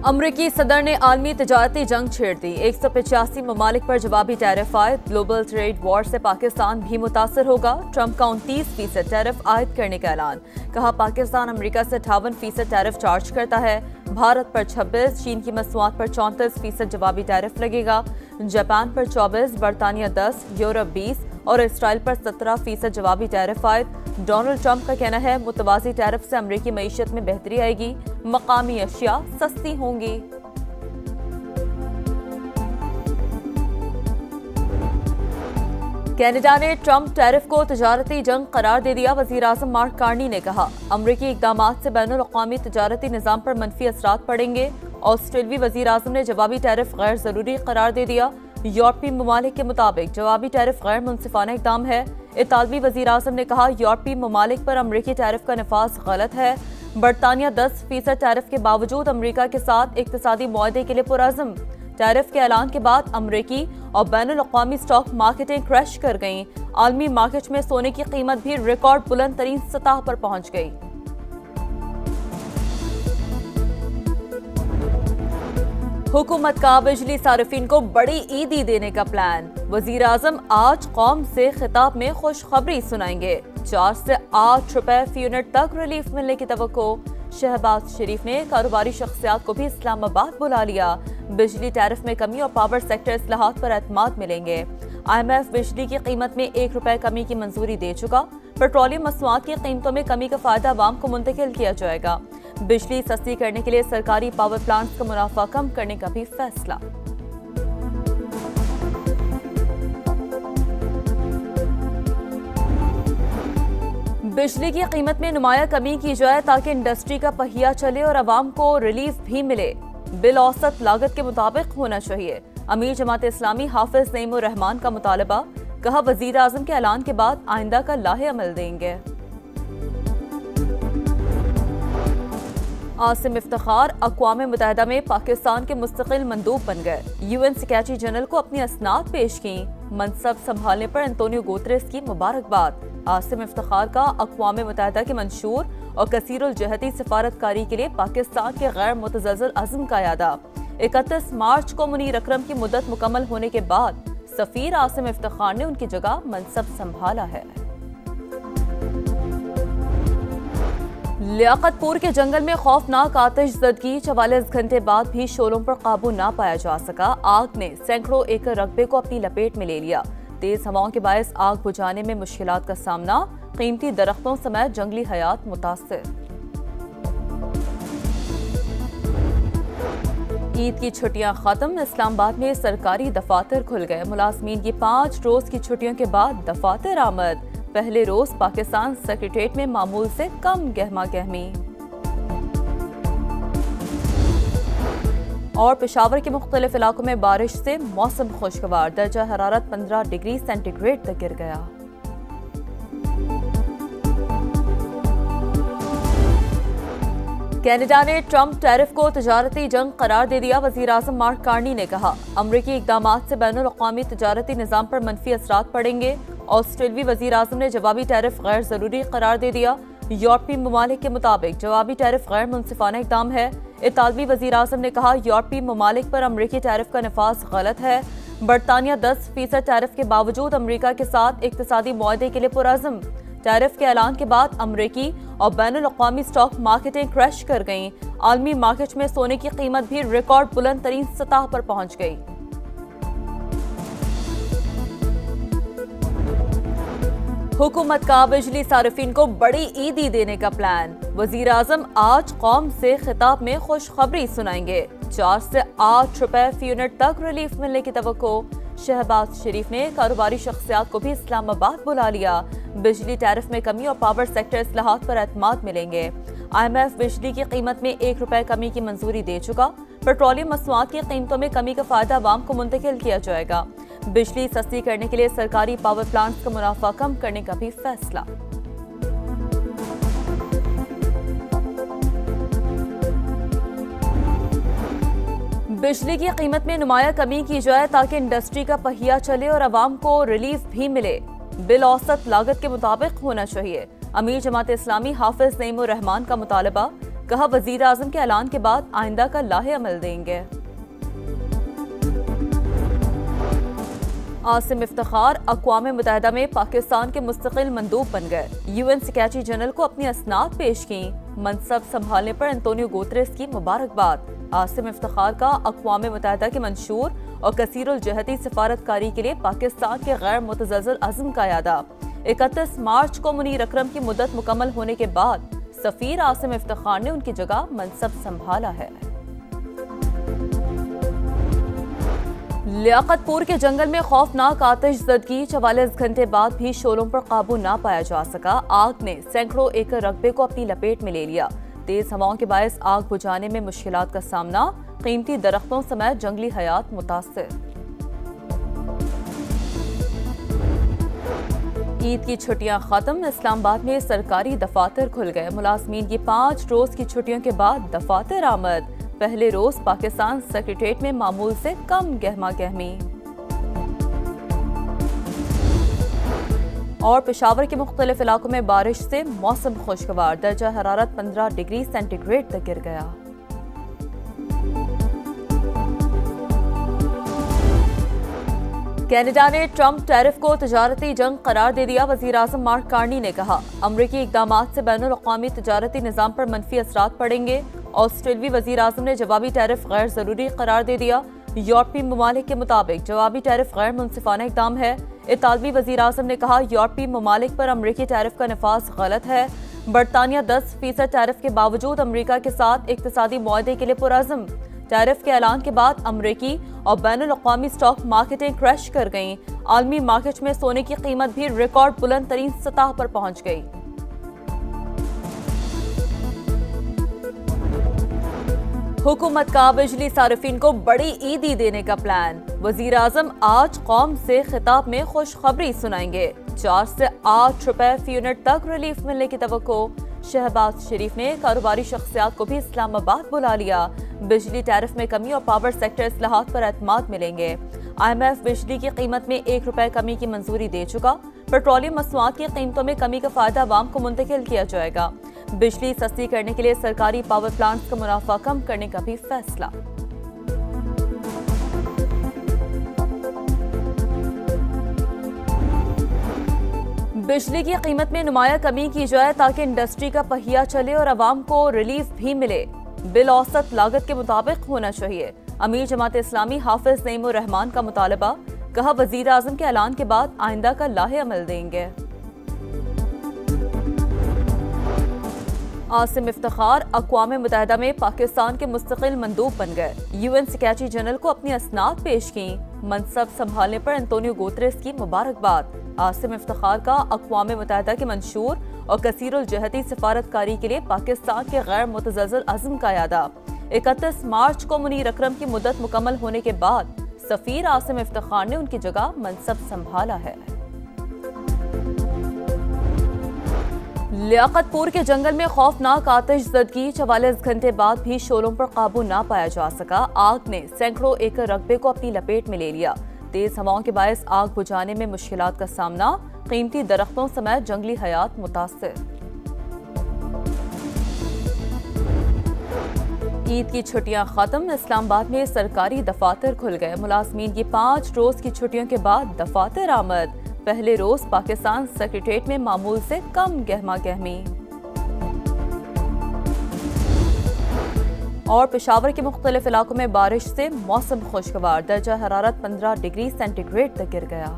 अमरीकी सदर ने आलमी तजारती जंग छेड़ दी। 185 ममालिक पर जवाबी टैरिफ आयद। ग्लोबल ट्रेड वॉर से पाकिस्तान भी मुतासर होगा। ट्रंप का 29% टैरिफ आयद करने का ऐलान। कहा पाकिस्तान अमरीका से 58% टैरिफ चार्ज करता है। भारत पर 26, चीन की मसनूआत पर 34% जवाबी टैरिफ लगेगा। जापान पर 24, बरतानिया 10, यूरोप 20 और इसराइल पर 17% जवाबी टैरिफ आयद। डोनाल्ड ट्रंप का कहना है मुतवाज़ी टैरिफ से अमरीकी मईशत में बेहतरी आएगी, मकामी अशिया सस्ती होंगी। कनाडा ने ट्रंप टैरिफ को तजारती जंग करार दे दिया। वज़ीर आज़म मार्क कार्नी ने कहा अमरीकी इक़दामात से बैनुल अक़वामी तजारती निज़ाम पर मनफी असरात पड़ेंगे। ऑस्ट्रेलियाई वज़ीर आज़म ने जवाबी टैरिफ गैर ज़रूरी करार दे दिया। यूरोपीय ममालिक के मुताबिक जवाबी टैरिफ गैर मुनसिफाना इक़दाम है। इतालवी वज़ीर आज़म ने कहा यूरोपीय ममालिक पर अमरीकी टैरिफ का नफाज गलत है। बरतानिया 10% टैरिफ के बावजूद अमरीका के साथ इक़्तिसादी मुआहदे के लिए पुरअज़्म। टैरिफ के ऐलान के बाद अमरीकी और बैनुल अक़वामी स्टॉक मार्केटें क्रैश कर गईं। आलमी मार्केट में सोने की कीमत भी रिकॉर्ड बुलंद तरीन सतह पर पहुंच गई। हुकूमत का बिजली सारिफीन को बड़ी ईदी देने का प्लान। वजीर आजम आज कौम से खिताब में खुशखबरी सुनाएंगे। 4 से 8 रुपए फी यूनिट तक रिलीफ मिलने की तवक्को। शहबाज शरीफ ने कारोबारी शख्सियात को भी इस्लामाबाद बुला लिया। बिजली टैरिफ में कमी और पावर सेक्टर इस्लाहात पर एतमाद मिलेंगे। IMF बिजली की कीमत में 1 रुपए कमी की मंजूरी दे चुका। पेट्रोलियम मसनूआत की कीमतों में कमी का फायदा आवाम को मुंतकिल किया जाएगा। बिजली सस्ती करने के लिए सरकारी पावर प्लांट्स का मुनाफा कम करने का भी फैसला। बिजली की कीमत में नुमाया कमी की जाए ताकि इंडस्ट्री का पहिया चले और आवाम को रिलीफ भी मिले। बिल औसत लागत के मुताबिक होना चाहिए। अमीर जमात इस्लामी हाफिज नईमुर रहमान का मुतालबा। कहा वजीर आजम के ऐलान के बाद आइंदा का लाहे अमल देंगे। आसिम इफ्तिखार अक़वाम मुत्तहिदा में पाकिस्तान के मुस्तकिल मंदूब बन गए। UN सेक्रेटरी जनरल को अपनी असनाद पेश की। मनसब संभालने पर एंटोनियो गुतेरेस की मुबारकबाद। आसिम इफ्तिखार का अक़वाम मुत्तहिदा के मंशूर और कसीरुल जहती सिफारतकारी के लिए पाकिस्तान के गैर मुतज़लज़ल अज़्म का यादा। 31 मार्च को मुनीर अकरम की मुद्दत मुकम्मल होने के बाद सफ़ीर आसिम इफ्तिखार ने उनकी जगह मनसब संभाला है। लियाकतपुर के जंगल में खौफनाक आतिशज़दगी। 44 घंटे बाद भी शोलों पर काबू ना पाया जा सका। आग ने सैकड़ों एकड़ रकबे को अपनी लपेट में ले लिया। तेज हवाओं के बायस आग बुझाने में मुश्किलात का सामना। कीमती दरख्तों समेत जंगली हयात मुतासिर। ईद की छुट्टियां खत्म। इस्लामाबाद में सरकारी दफातर खुल गए। मुलाजमीन की 5 रोज की छुट्टियों के बाद दफातर आमद। पहले रोज पाकिस्तान सेक्रेटेरिएट में मामूल से कम गहमा गहमी। और पेशावर के मुख्तलिफ इलाकों में बारिश से मौसम खुशगवार। दर्जा हरारत 15 डिग्री सेंटीग्रेड तक गिर गया। कनाडा ने ट्रंप टैरिफ को तजारती जंग करार दे दिया। वज़ीर आज़म मार्क कार्नी ने कहा अमरीकी इक़दामात से बैनुल अक़वामी तजारती निज़ाम पर मनफी असरात पड़ेंगे। ऑस्ट्रेलियाई वज़ीर आज़म ने जवाबी टैरिफ गैर ज़रूरी करार दे दिया। यूरोपीय ममालिक के मुताबिक जवाबी टैरिफ गैर मुनसिफाना इक़दाम है। इतालवी वज़ीर आज़म ने कहा यूरोपीय ममालिक पर अमरीकी टैरिफ का नफाज गलत है। बरतानिया 10% टैरिफ के बावजूद अमरीका के साथ इक़्तिसादी मुआहदे के लिए पुरअज़्म। टैरिफ के ऐलान के बाद अमरीकी और बैनुल अक़वामी स्टॉक मार्केटें क्रैश कर गईं। आलमी मार्केट में सोने की कीमत भी रिकॉर्ड बुलंद तरीन सतह पर पहुंच गई। हुकूमत का बिजली सारिफीन को बड़ी ईदी देने का प्लान। वजीर आजम आज कौम से खिताब में खुशखबरी सुनाएंगे। 4 से 8 रुपए फी यूनिट तक रिलीफ मिलने की तवक्को। शहबाज शरीफ ने कारोबारी शख्सियात को भी इस्लामाबाद बुला लिया। बिजली टैरिफ में कमी और पावर सेक्टर इस्लाहात पर एतमाद मिलेंगे। IMF बिजली की कीमत में 1 रुपए कमी की मंजूरी दे चुका। पेट्रोलियम मसनूआत की कीमतों में कमी का फायदा आवाम को मुंतकिल किया जाएगा। बिजली सस्ती करने के लिए सरकारी पावर प्लांट्स का मुनाफा कम करने का भी फैसला। बिजली की कीमत में नुमाया कमी की जाए ताकि इंडस्ट्री का पहिया चले और आवाम को रिलीफ भी मिले। बिल औसत लागत के मुताबिक होना चाहिए। अमीर जमात इस्लामी हाफिज नईमुर रहमान का मुतालबा। कहा वजीर आजम के ऐलान के बाद आइंदा का लाहे अमल देंगे। आसिम इफ्तिखार अक़वाम मुत्तहिदा में पाकिस्तान के मुस्तकिल मंदूब बन गए। UN सेक्रेटरी जनरल को अपनी असनाद पेश की। मनसब संभालने पर एंटोनियो गुतेरेस की मुबारकबाद। आसिम इफ्तिखार का अक़वाम मुत्तहिदा के मंशूर और कसीरुल जहती सिफारतकारी के लिए पाकिस्तान के गैर मुतज़लज़ल अज़्म का यादा। 31 मार्च को मुनीर अकरम की मुद्दत मुकम्मल होने के बाद सफ़ीर आसिम इफ्तिखार ने उनकी जगह मनसब संभाला है। लियाकतपुर के जंगल में खौफनाक आतिशज़दगी, 44 घंटे बाद भी शोलों पर काबू ना पाया जा सका। आग ने सैकड़ों एकड़ रकबे को अपनी लपेट में ले लिया। तेज हवाओं के बायस आग बुझाने में मुश्किलात का सामना, कीमती दरख्तों समेत जंगली हयात मुतासिर। ईद की छुट्टियां खत्म, इस्लामाबाद में सरकारी दफातर खुल गए। मुलाजमीन की 5 रोज की छुट्टियों के बाद दफातर आमद। पहले रोज पाकिस्तान सेक्रेटेरिएट में मामूल से कम गहमा गहमी। और पेशावर के मुख्तलिफ इलाकों में बारिश से मौसम खुशगवार, दर्जा हरारत 15 डिग्री सेंटीग्रेड तक गिर गया। कनाडा ने ट्रंप टैरिफ को तजारती जंग करार दे दिया। वजीर आजम मार्क कार्नी ने कहा अमरीकी इकदामात से बैनुल-अक़वामी तजारती निज़ाम पर मनफी असरात पड़ेंगे। ऑस्ट्रेलियाई वजीर आजम ने जवाबी टैरिफ गैर जरूरी करार दे दिया। यूरोपीय ममालिक के मुताबिक जवाबी टैरिफ गैर मुनसिफाना इक़दाम है। इतालवी वजीर आजम ने कहा यूरोपीय ममालिक पर अमरीकी टैरिफ का नफाज गलत है। बरतानिया 10% टैरिफ के बावजूद अमरीका के साथ इक़्तिसादी मुआहदे के लिए पुरअज़्म। टैरिफ के ऐलान के बाद अमरीकी और बैनुल-अक़वामी स्टॉक मार्केटें क्रैश कर गईं। आलमी मार्केट में सोने की कीमत भी रिकॉर्ड बुलंद तरीन सतह पर पहुंच गई। हुकूमत का बिजली सारिफीन को बड़ी ईदी देने का प्लान। वजीर आजम आज कौम से खिताब में खुशखबरी सुनाएंगे। 4 से 8 रुपए फी यूनिट तक रिलीफ मिलने की तवक्को। शहबाज शरीफ ने कारोबारी शख्सियात को भी इस्लामाबाद बुला लिया। बिजली टैरिफ में कमी और पावर सेक्टर इस्लाहात पर एतमाद मिलेंगे। IMF बिजली की कीमत में 1 रुपए कमी की मंजूरी दे चुका। पेट्रोलियम मसनूआत की कीमतों में कमी का फायदा आवाम को मुंतकिल किया जाएगा। बिजली सस्ती करने के लिए सरकारी पावर प्लांट्स का मुनाफा कम करने का भी फैसला। बिजली की कीमत में नुमाया कमी की जाए ताकि इंडस्ट्री का पहिया चले और आवाम को रिलीफ भी मिले। बिल औसत लागत के मुताबिक होना चाहिए। अमीर जमात इस्लामी हाफिज नईमुर रहमान का मुतालबा। कहा वजीर आजम के ऐलान के बाद आइंदा का लाहे अमल देंगे। आसिम इफ्तिखार अक़वाम मुत्तहिदा में पाकिस्तान के मुस्तकिल मंदूब बन गए। UN सेक्रेटरी जनरल को अपनी असनाद पेश की। मनसब संभालने पर एंटोनियो गुतेरेस की मुबारकबाद। आसिम इफ्तिखार का अक़वाम मुत्तहिदा के मंशूर और कसीरुल जहती सिफारतकारी के लिए पाकिस्तान के गैर मुतज़लज़ल अज़्म का यादा। 31 मार्च को मुनीर अकरम की मुद्दत मुकम्मल होने के बाद सफ़ीर आसिम इफ्तिखार ने उनकी जगह मनसब संभाला है। लियाकतपुर के जंगल में खौफनाक आतिशज़दगी, 44 घंटे बाद भी शोलों पर काबू ना पाया जा सका। आग ने सैकड़ों एकड़ रकबे को अपनी लपेट में ले लिया। तेज हवाओं के बायस आग बुझाने में मुश्किलात का सामना, कीमती दरख्तों समेत जंगली हयात मुतासिर। ईद की छुट्टियां खत्म, इस्लामाबाद में सरकारी दफातर खुल गए। मुलाजमीन की 5 रोज की छुट्टियों के बाद दफातर आमद। पहले रोज पाकिस्तान सेक्रेटेरिएट में मामूल से कम गहमा गहमी। और पेशावर के मुख्तलिफ इलाकों में बारिश से मौसम खुशगवार, दर्जा हरारत 15 डिग्री सेंटीग्रेड तक गिर गया।